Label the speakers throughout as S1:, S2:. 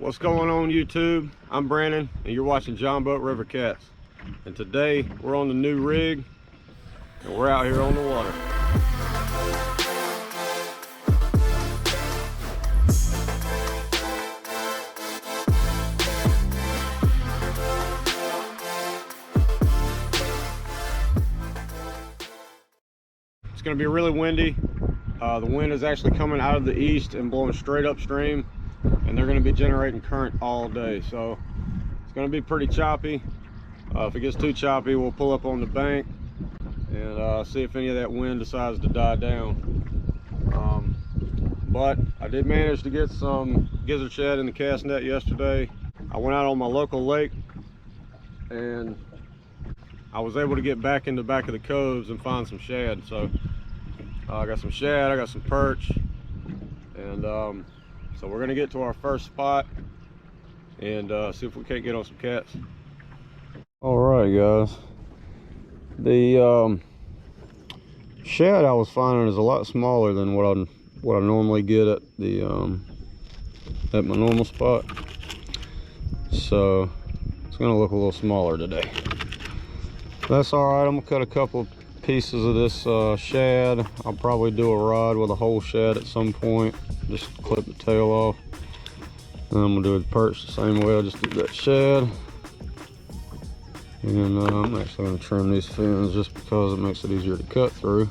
S1: What's going on YouTube? I'm Brandon and you're watching John Boat River Cats. And today we're on the new rig and we're out here on the water. It's going to be really windy. The wind is actually coming out of the east and blowing straight upstream, and they're going to be generating current all day, so it's going to be pretty choppy. If it gets too choppy, we'll pull up on the bank and see if any of that wind decides to die down. But I did manage to get some gizzard shad in the cast net yesterday. I went out on my local lake and I was able to get back in the back of the coves and find some shad. So I got some shad, I got some perch, and so we're gonna get to our first spot and see if we can't get on some cats. All right, guys. The shad I was finding is a lot smaller than what I normally get at the at my normal spot. So it's gonna look a little smaller today. That's all right. I'm gonna cut a couple pieces of this shad. I'll probably do a rod with a whole shad at some point. Just clip the tail off. And I'm gonna do the perch the same way I just did that shad. And I'm actually gonna trim these fins just because it makes it easier to cut through.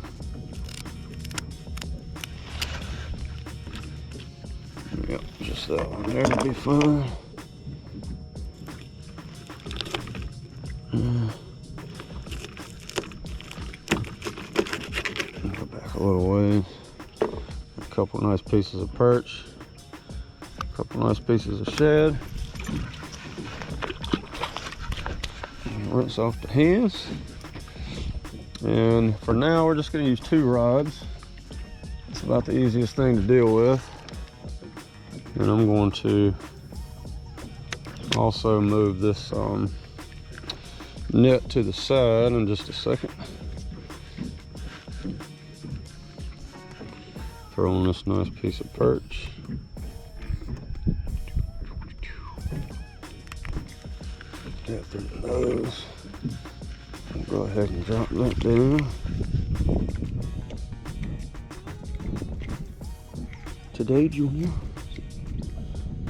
S1: Yep, just that one there will be fine. Go back a little way. A couple nice pieces of perch. A couple nice pieces of shad. Rinse off the hands, and for now we're just going to use 2 rods. It's about the easiest thing to deal with, and I'm going to also move this net to the side in just a second. Throw on this nice piece of perch. Get through the nose. I'll go ahead and drop that down. Today, Junior.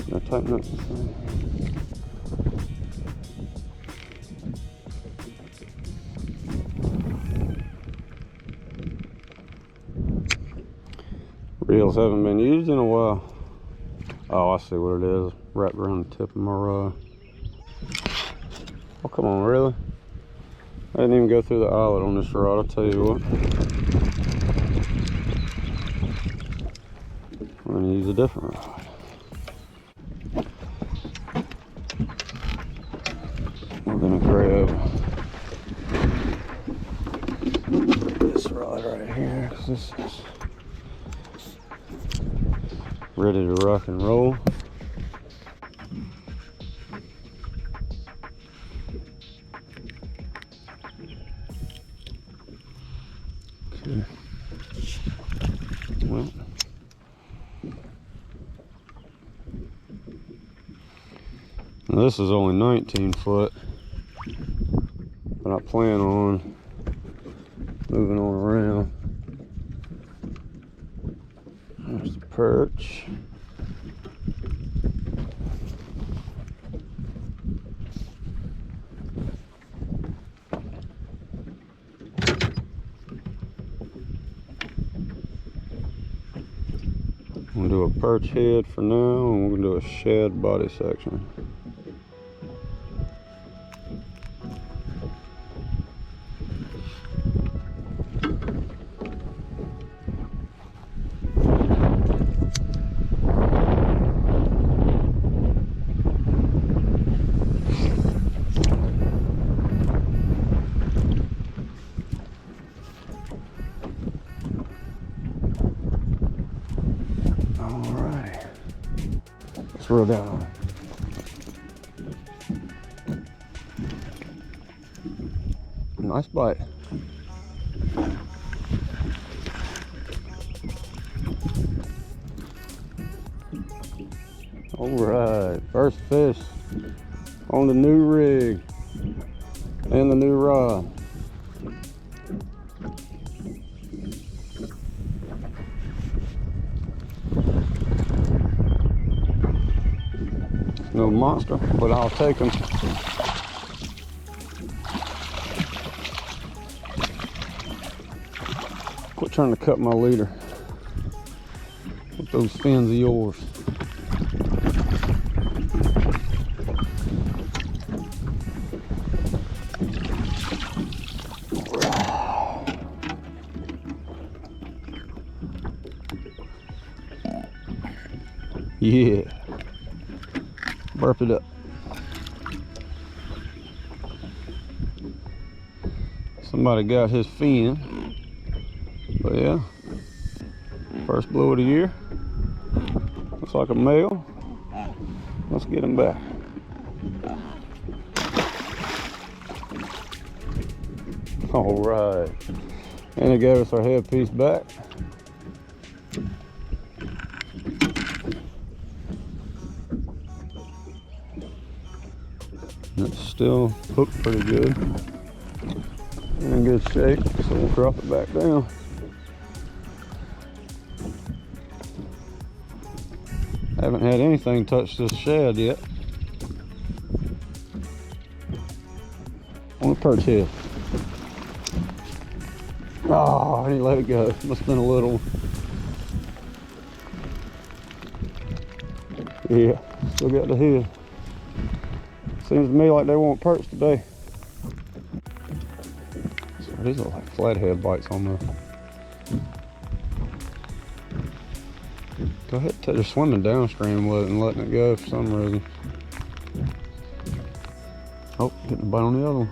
S1: Now tighten up the thing. Reels haven't been used in a while. Oh, I see what it is. Wrapped around the tip of my rod. Oh, come on, really? I didn't even go through the eyelet on this rod, I'll tell you what. I'm gonna use a different rod. We're gonna grab this rod right here, because this is ready to rock and roll. Okay. Well, this is only 19 foot, but I plan on moving on around. There's the perch. I'm gonna do a perch head for now, and we're gonna do a shad body section. Alrighty, let's roll down on it. Nice bite. All right, first fish on the new rig and the new rod. No monster, but I'll take him. Quit trying to cut my leader with those fins of yours. Yeah, burp it up. Somebody got his fin, but yeah, first blue of the year. Looks like a male. Let's get him back. All right, and it gave us our headpiece back. It's still hooked pretty good, in good shape, so we'll drop it back down. Haven't had anything touch this shad yet. On the perch head. Oh, I didn't let it go. Must have been a little. Yeah, still got the head. Seems to me like they want perch today. So these look like flathead bites on there. Go ahead, they're swimming downstream with it and letting it go for some reason. Oh, getting a bite on the other one.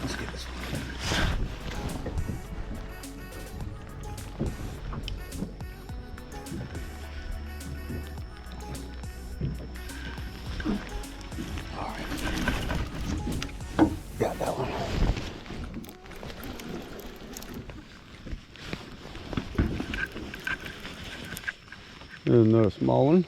S1: Let's get this one. All right. Got that one. There's another small one.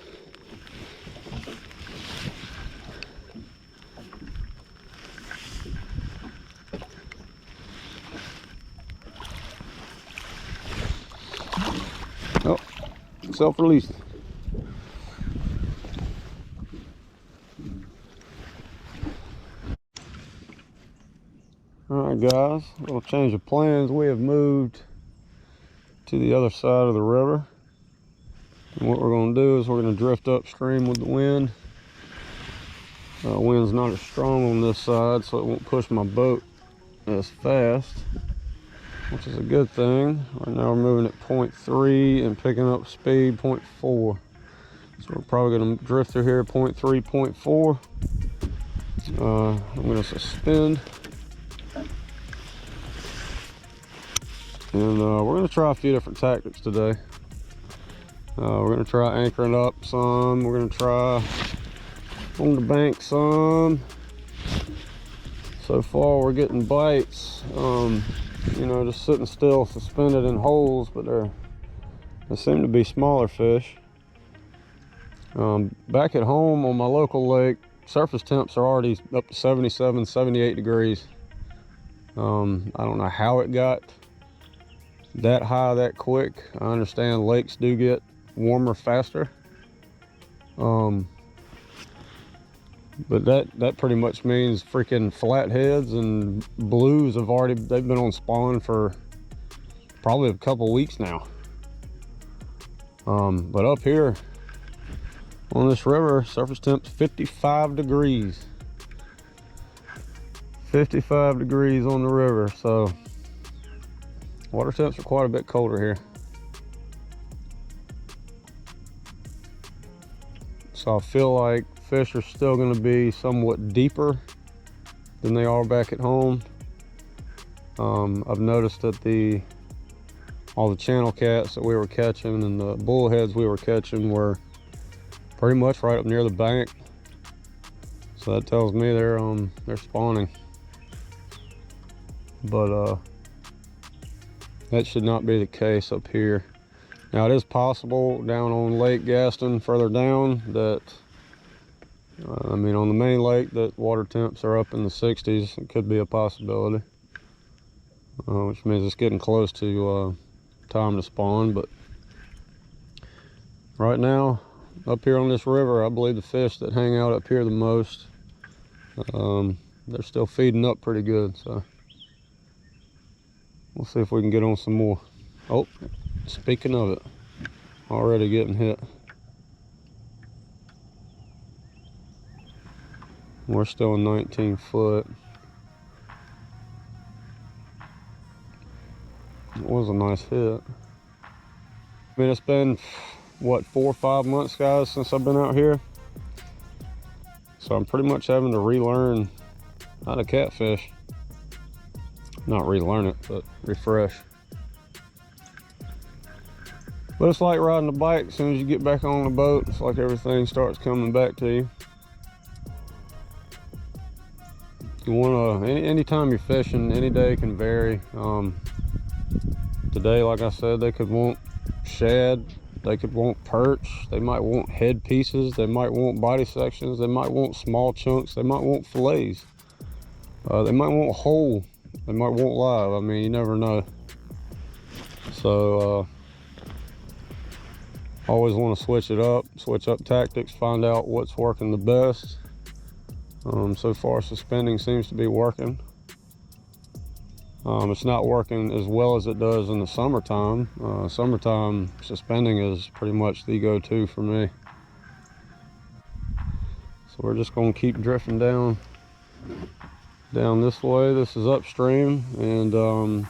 S1: Oh, self-released. Alright guys, we'll change of plans. We have moved to the other side of the river. And what we're going to do is we're going to drift upstream with the wind. Wind's not as strong on this side, so it won't push my boat as fast, which is a good thing. Right now we're moving at 0.3 and picking up speed 0.4. So we're probably going to drift through here 0.3, 0.4. I'm going to suspend. And we're going to try a few different tactics today. We're going to try anchoring up some. We're going to try on the bank some. So far we're getting bites, you know, just sitting still, suspended in holes, but they seem to be smaller fish. Back at home on my local lake, surface temps are already up to 77, 78 degrees. I don't know how it got that high that quick. I understand lakes do get warmer faster, but that pretty much means freaking flatheads and blues they've been on spawn for probably a couple weeks now. But up here on this river, surface temps 55 degrees. 55 degrees on the river, so water temps are quite a bit colder here. So I feel like fish are still going to be somewhat deeper than they are back at home. I've noticed that all the channel cats that we were catching and the bullheads we were catching were pretty much right up near the bank. So that tells me they're spawning. But that should not be the case up here. Now it is possible down on Lake Gaston further down that, I mean on the main lake, that water temps are up in the 60s. It could be a possibility, which means it's getting close to time to spawn. But right now up here on this river, I believe the fish that hang out up here the most, they're still feeding up pretty good, so we'll see if we can get on some more. Oh, speaking of it, already getting hit. We're still in 19 foot. It was a nice hit. I mean, it's been, what, 4 or 5 months, guys, since I've been out here. So I'm pretty much having to relearn how to catfish. Not relearn it, but refresh. But it's like riding a bike. As soon as you get back on the boat, it's like everything starts coming back to you. You wanna, anytime you're fishing, any day can vary. Today, like I said, they could want shad, they could want perch, they might want head pieces, they might want body sections, they might want small chunks, they might want fillets, they might want whole, they might want live. I mean, you never know. So always want to switch up tactics, find out what's working the best. So far suspending seems to be working. It's not working as well as it does in the summertime. Summertime suspending is pretty much the go-to for me. So we're just going to keep drifting down this way. This is upstream, and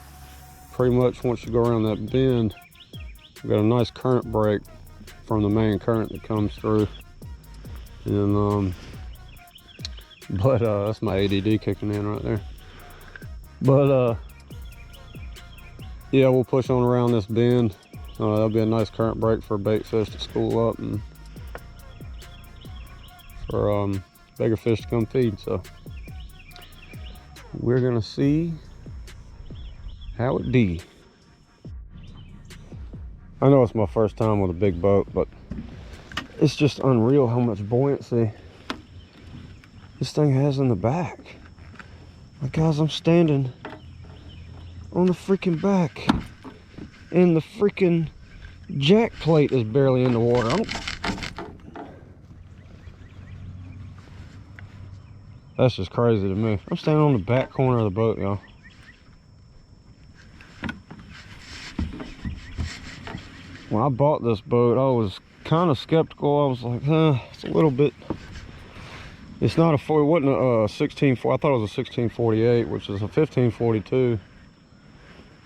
S1: pretty much once you go around that bend, we've got a nice current break from the main current that comes through. And that's my ADD kicking in right there. But yeah, we'll push on around this bend. That'll be a nice current break for bait fish to spool up and for bigger fish to come feed. So we're gonna see how it be. I know it's my first time with a big boat, but it's just unreal how much buoyancy this thing has in the back. Like, guys, I'm standing on the freaking back and the freaking jack plate is barely in the water. That's just crazy to me. I'm standing on the back corner of the boat, y'all. When I bought this boat, I was kind of skeptical. I was like, it's a little bit, it's not it wasn't a 16, I thought it was a 1648, which is a 1542,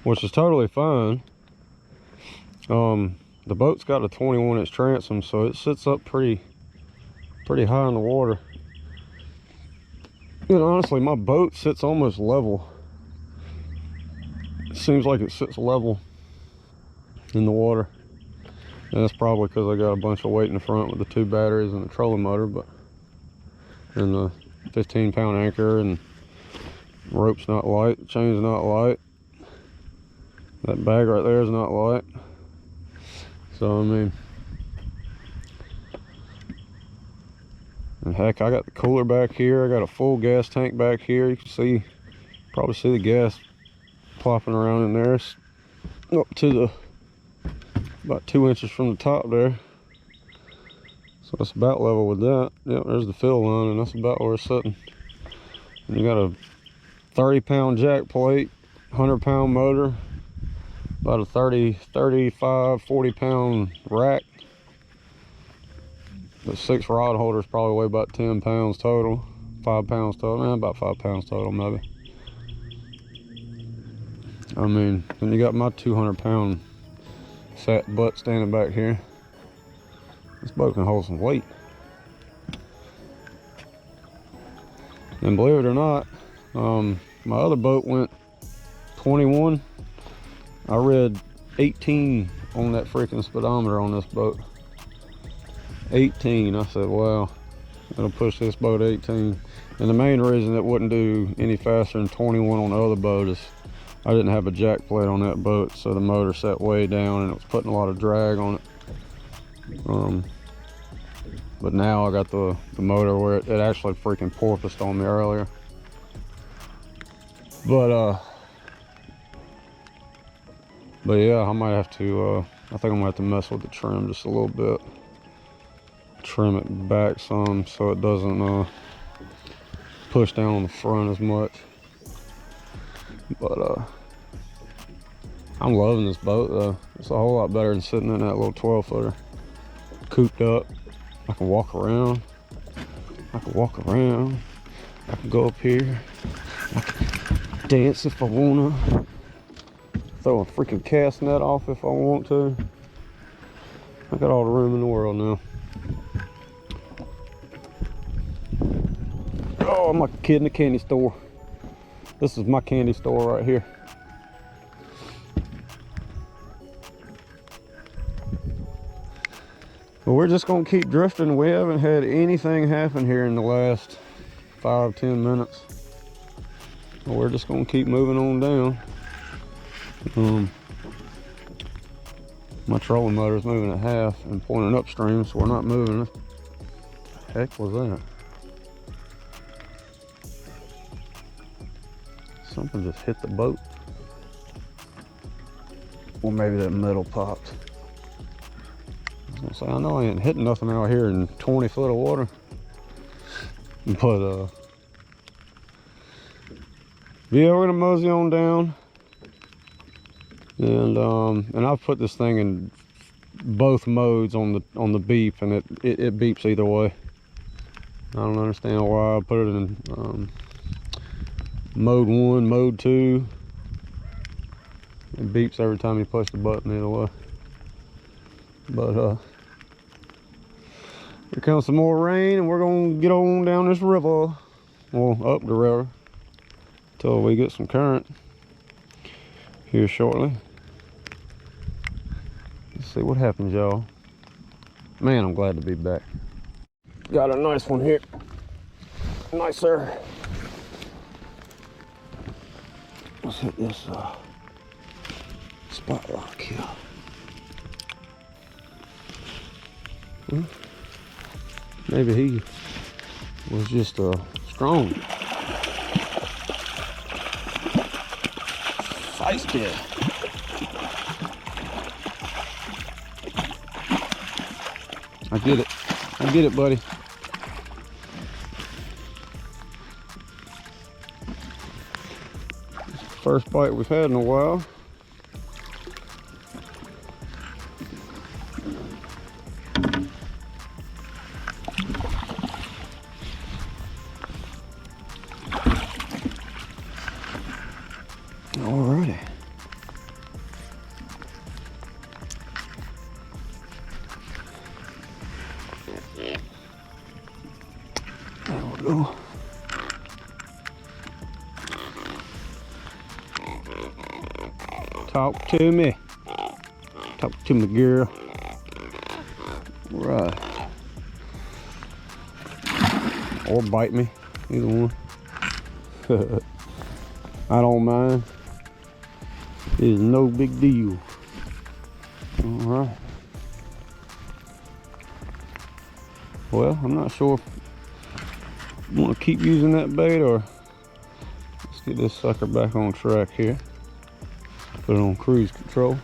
S1: which is totally fine. The boat's got a 21-inch transom, so it sits up pretty high in the water. You know, honestly, my boat sits almost level. It seems like it sits level in the water. And that's probably because I got a bunch of weight in the front with the 2 batteries and the trolling motor, and the 15-pound anchor, and rope's not light, the chain's not light, that bag right there is not light. So I mean, and heck, I got the cooler back here, I got a full gas tank back here. You can probably see the gas plopping around in there. It's up to about 2 inches from the top there. So it's about level with that. Yep, there's the fill line, and that's about where it's sitting. And you got a 30-pound jack plate, 100-pound motor, about a 35, 40-pound rack. The 6 rod holders probably weigh about 10 pounds total, 5 pounds total, about 5 pounds total maybe. I mean, then you got my 200-pound fat butt standing back here. This boat can hold some weight. And believe it or not, my other boat went 21. I read 18 on that freaking speedometer on this boat. 18. I said, wow, it'll push this boat 18. And the main reason it wouldn't do any faster than 21 on the other boat is I didn't have a jack plate on that boat, so the motor sat way down and it was putting a lot of drag on it. But now I got the motor where it actually freaking porpoised on me earlier. But yeah, I might have to, I think I'm gonna have to mess with the trim just a little bit. Trim it back some so it doesn't push down on the front as much. But I'm loving this boat though. It's a whole lot better than sitting in that little 12-footer. Cooped up. I can walk around. I can go up here. I can dance if I wanna. Throw a freaking cast net off if I want to. I got all the room in the world now. Oh, I'm like a kid in a candy store. This is my candy store right here. But we're just gonna keep drifting. We haven't had anything happen here in the last 5-10 minutes. But we're just gonna keep moving on down. My trolling motor is moving at half and pointing upstream, so we're not moving. What the heck was that? Something just hit the boat. Or maybe that metal popped. I was gonna say, I know I ain't hitting nothing out here in 20 foot of water. But yeah, we're gonna mosey on down. And I've put this thing in both modes on the beep, and it beeps either way. I don't understand why I put it in mode 1, mode 2. It beeps every time you push the button either way. But here comes some more rain, and we're gonna get on down this river, or up the river, till we get some current here shortly. Let's see what happens, y'all. Man, I'm glad to be back. Got a nice one here. Nicer. Let's hit this spot rock here. Maybe he was just strong. Feisty. I get it, buddy. First bite we've had in a while. Alrighty. There we go. Talk to me. Talk to me, girl. Right. Or bite me. Either one. I don't mind. It's no big deal. Alright. Well, I'm not sure if I want to keep using that bait or let's get this sucker back on track here. Put it on cruise control.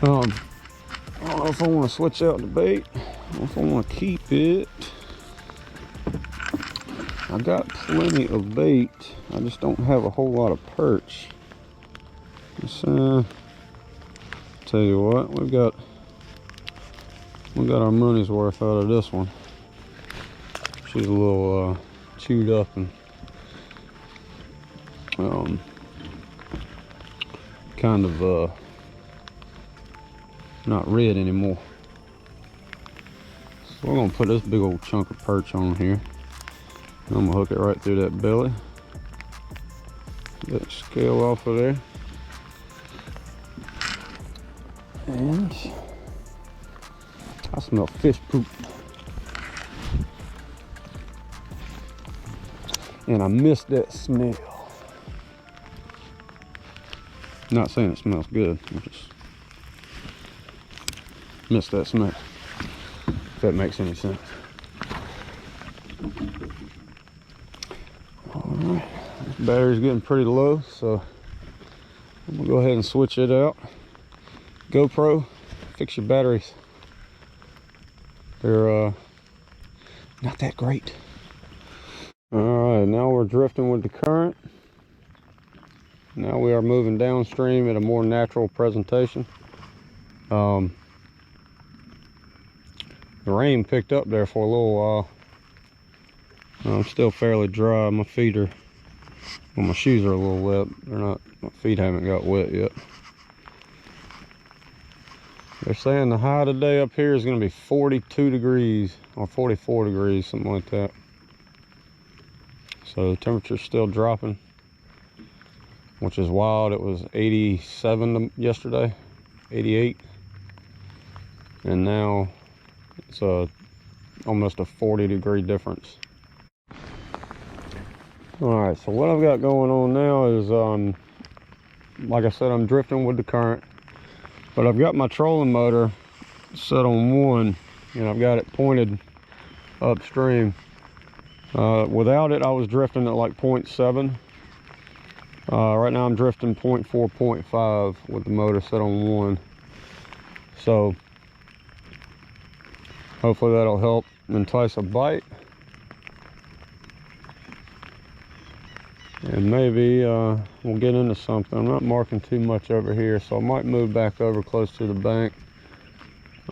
S1: I don't know if I want to switch out the bait or if I want to keep it. I got plenty of bait. I just don't have a whole lot of perch. Let's tell you what, we got our money's worth out of this one. She's a little chewed up and kind of not red anymore. So we're gonna put this big old chunk of perch on here. And I'm gonna hook it right through that belly. Get that scale off of there. And I smell fish poop. And I miss that smell. Not saying it smells good, I just miss that smell, if that makes any sense. Alright, this battery's getting pretty low, so I'm gonna go ahead and switch it out. GoPro, fix your batteries. They're not that great. Alright, now we're drifting with the current. Now we are moving downstream at a more natural presentation. The rain picked up there for a little while. I'm still fairly dry. My feet are, well, my shoes are a little wet. They're not, my feet haven't got wet yet. They're saying the high today up here is going to be 42 degrees or 44 degrees, something like that. So the temperature's still dropping, which is wild. It was 87 yesterday, 88, and now it's almost a 40-degree difference. All right, so what I've got going on now is, like I said, I'm drifting with the current, but I've got my trolling motor set on 1, and I've got it pointed upstream. Without it, I was drifting at like 0.7. Right now I'm drifting 0.4, 0.5 with the motor set on 1. So hopefully that'll help entice a bite. And maybe we'll get into something. I'm not marking too much over here, so I might move back over close to the bank.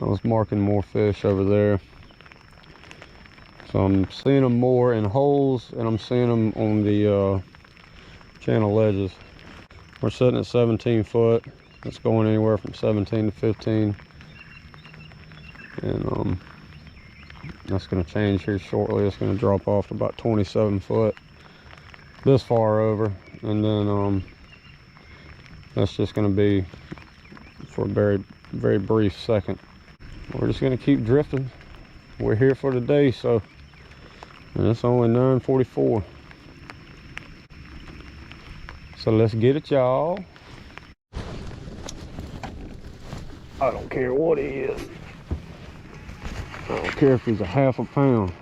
S1: I was marking more fish over there. So I'm seeing them more in holes, and I'm seeing them on the channel edges. We're sitting at 17 foot. It's going anywhere from 17 to 15. And that's going to change here shortly. It's going to drop off to about 27 foot. This far over, and then that's just going to be for a very, very brief second. We're just going to keep drifting. We're here for the day, so, and it's only 9:44. So let's get it, y'all. I don't care what he is. I don't care if he's a half a pound.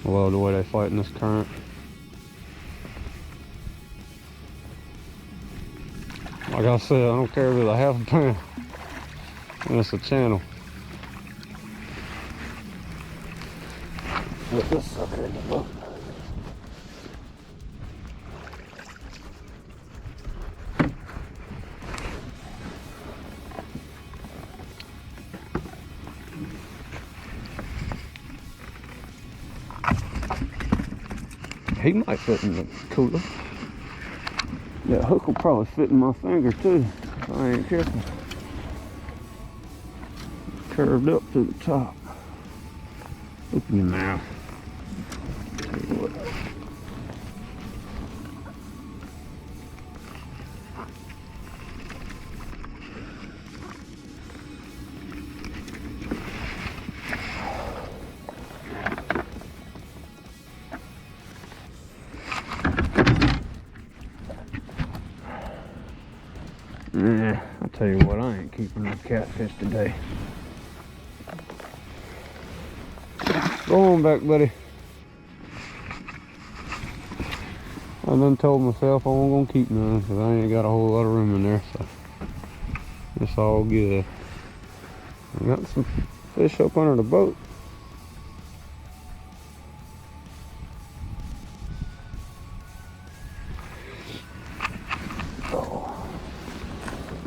S1: I love the way they fight in this current. Like I said, I don't care if it's a half a pound. And it's a channel. Put this sucker in the boat. He might fit in the cooler. That hook will probably fit in my finger too, if I ain't careful. Curved up to the top. Open your mouth. Tell you what. Yeah, I tell you what, I ain't keeping no catfish today. Go on back, buddy. I done told myself I wasn't gonna keep none because I ain't got a whole lot of room in there, so it's all good. I got some fish up under the boat.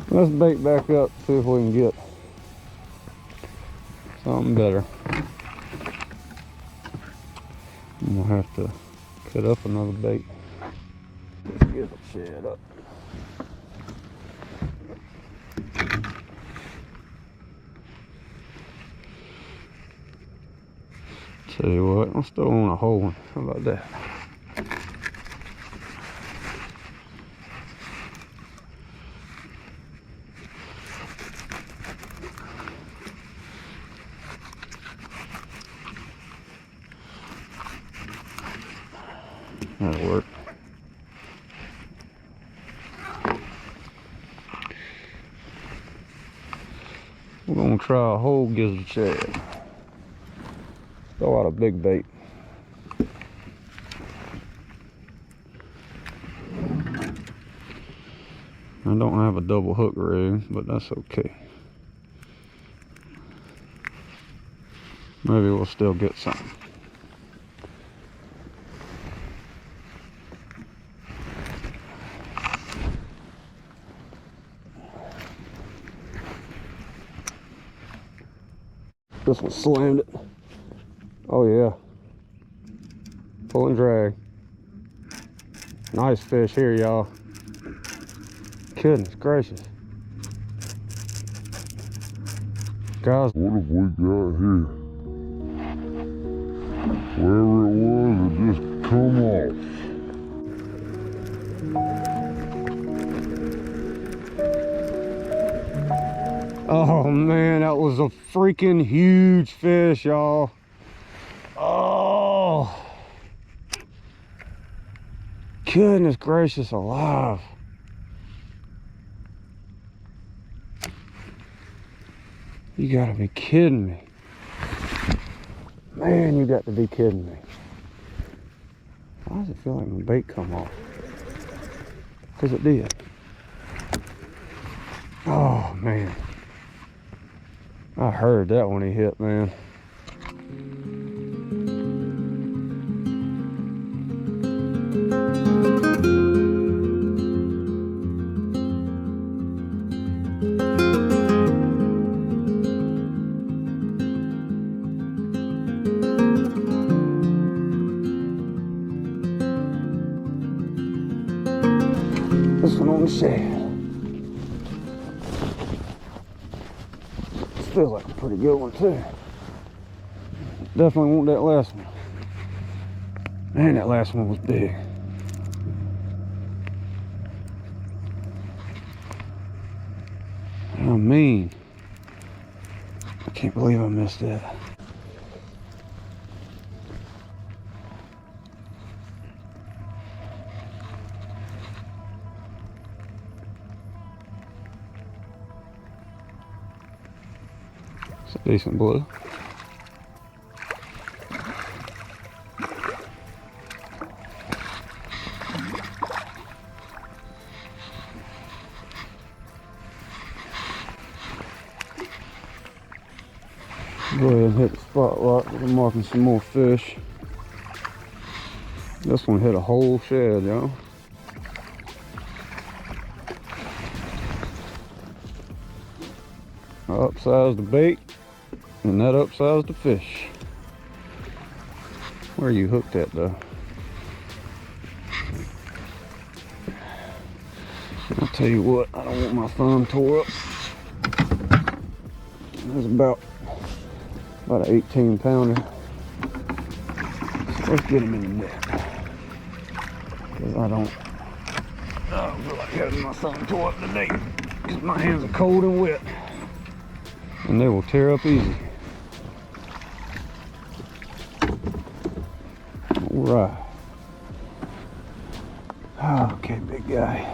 S1: Let's bait back up, see if we can get something better. I'm gonna have to cut up another bait. Let's get the shed up. Tell you what, I'm still on a whole one. How about that? That'll work. We're gonna try a whole gizzard shad. Throw out a big bait. I don't have a double hook rig, but that's okay. Maybe we'll still get some. This one slammed it. Oh yeah. Pull and drag. Nice fish here, y'all. Goodness gracious. Guys,
S2: what have we got here? Wherever it was, it just come off.
S1: oh man, that was a freaking huge fish, y'all. Oh, goodness gracious alive. You gotta be kidding me. Man, you got to be kidding me. Why does it feel like my bait come off? Because it did. Oh man. I heard that when he hit, man. This one on the shad. Feels like a pretty good one too. Definitely want that last one. Man, that last one was big. I mean, I can't believe I missed that. It's a decent blue. Go ahead and hit the spot rock. We're marking some more fish. This one hit a whole shad, y'all. I upsized the bait, and that upsized the fish. Where you hooked at though? I'll tell you what, I don't want my thumb tore up. That's about an 18 pounder. So let's get him in the net. Because I don't feel like having my thumb tore up today. Because my hands are cold and wet. And they will tear up easy. Alright. Okay, big guy.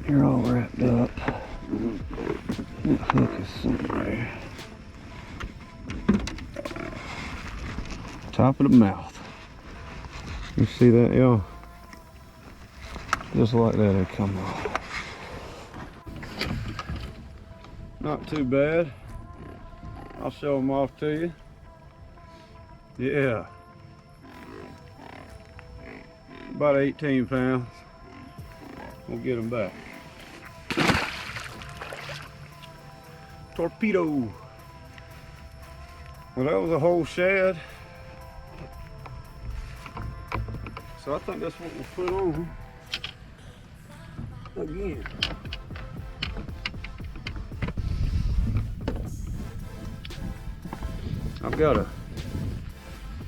S1: You're all wrapped up. That hook is somewhere. Top of the mouth. You see that, y'all? Just like that, it come off. Not too bad. I'll show them off to you. Yeah. About 18 pounds. We'll get them back. Torpedo. Well, that was a whole shad. So I think that's what we'll put on again. I've got a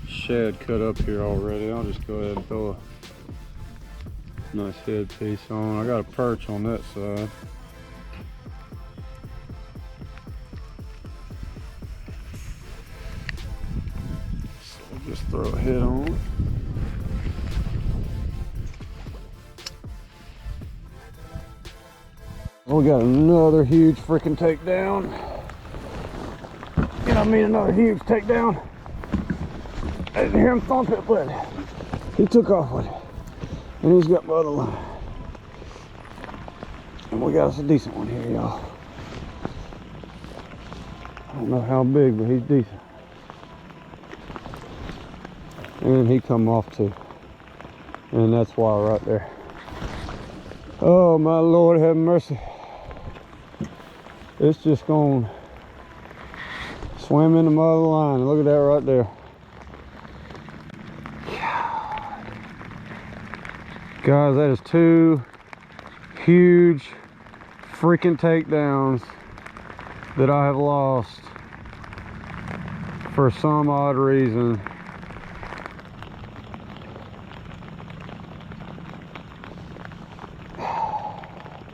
S1: shad cut up here already. I'll just go ahead and throw a nice head piece on. I got a perch on that side. So I'll just throw a head on. We got another huge freaking takedown. And I mean another huge takedown. I didn't hear him thump it, but he took off with it. And he's got my other line. And we got us a decent one here, y'all. I don't know how big, but he's decent. And he come off too. And that's why right there. Oh my Lord, have mercy. It's just going to swim in the mother line. Look at that right there. Guys, that is two huge freaking takedowns that I have lost for some odd reason.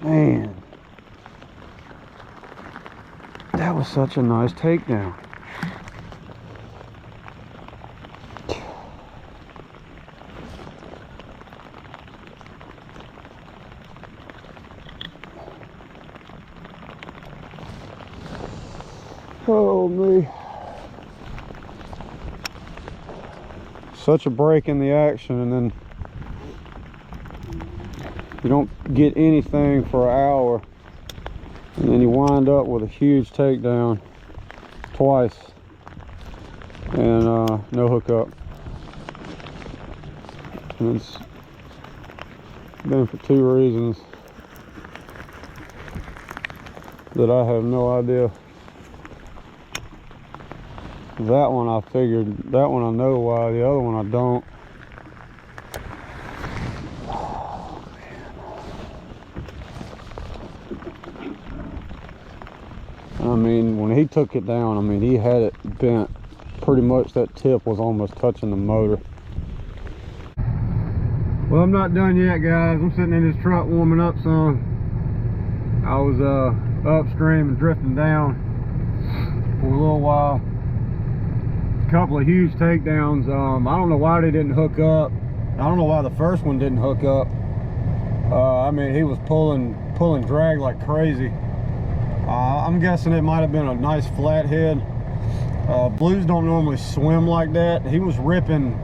S1: Man, that was such a nice takedown. Oh me. Such a break in the action, and then you don't get anything for an hour, and then you wind up with a huge takedown twice and no hookup. And it's been for two reasons that I have no idea. That one I figured, that one I know why, the other one I don't. I mean, when he took it down, I mean, he had it bent. Pretty much that tip was almost touching the motor. Well, I'm not done yet, guys. I'm sitting in this truck warming up some. I was upstream and drifting down for a little while. A couple of huge takedowns. I don't know why they didn't hook up. I don't know why the first one didn't hook up. I mean, he was pulling drag like crazy. I'm guessing it might have been a nice flathead. Blues don't normally swim like that. He was ripping.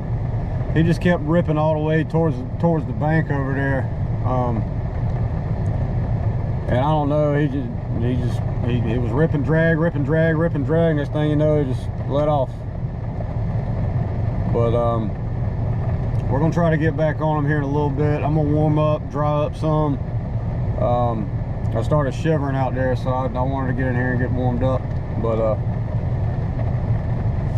S1: He just kept ripping all the way towards the bank over there. And I don't know. He was ripping drag. Next thing you know, he just let off. But we're gonna try to get back on him here in a little bit. I'm gonna warm up, dry up some. I started shivering out there, so I wanted to get in here and get warmed up. But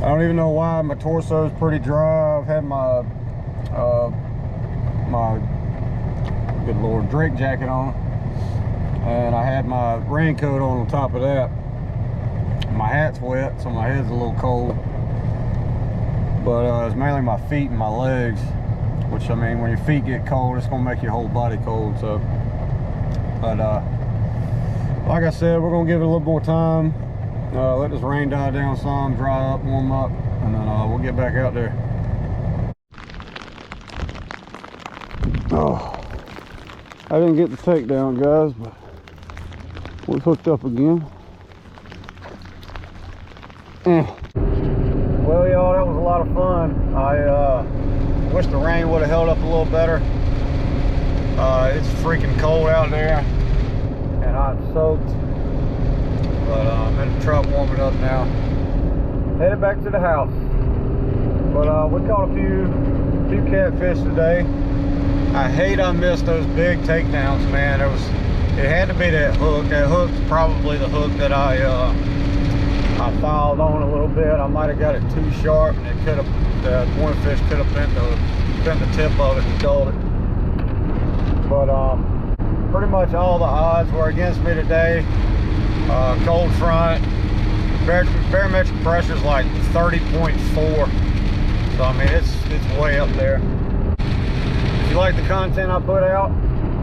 S1: I don't even know why. My torso is pretty dry. I've had my good Lord, Drake jacket on, and I had my raincoat on top of that. My hat's wet, so my head's a little cold. But it's mainly my feet and my legs, which, I mean, when your feet get cold, it's gonna make your whole body cold. So, but like I said, we're gonna give it a little more time, let this rain die down some, dry up, warm up, and then we'll get back out there. Oh, I didn't get the takedown, guys, but we're hooked up again. Well, y'all, that was a lot of fun. I wish the rain would have held up a little better. It's freaking cold out there, and I'm soaked. But I'm in the truck warming up now. Headed back to the house. But we caught a few catfish today. I hate I missed those big takedowns, man. It had to be that hook. That hook's probably the hook that I filed on a little bit. I might have got it too sharp, and it could have, the one fish could have bent the tip of it and dulled it. But pretty much all the odds were against me today. Cold front, barometric pressure is like 30.4. So I mean, it's way up there. If you like the content I put out,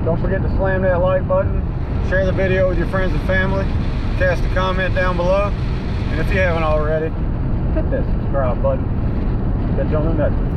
S1: don't forget to slam that like button, share the video with your friends and family, cast a comment down below, and if you haven't already, hit that subscribe button. Catch you on the next one.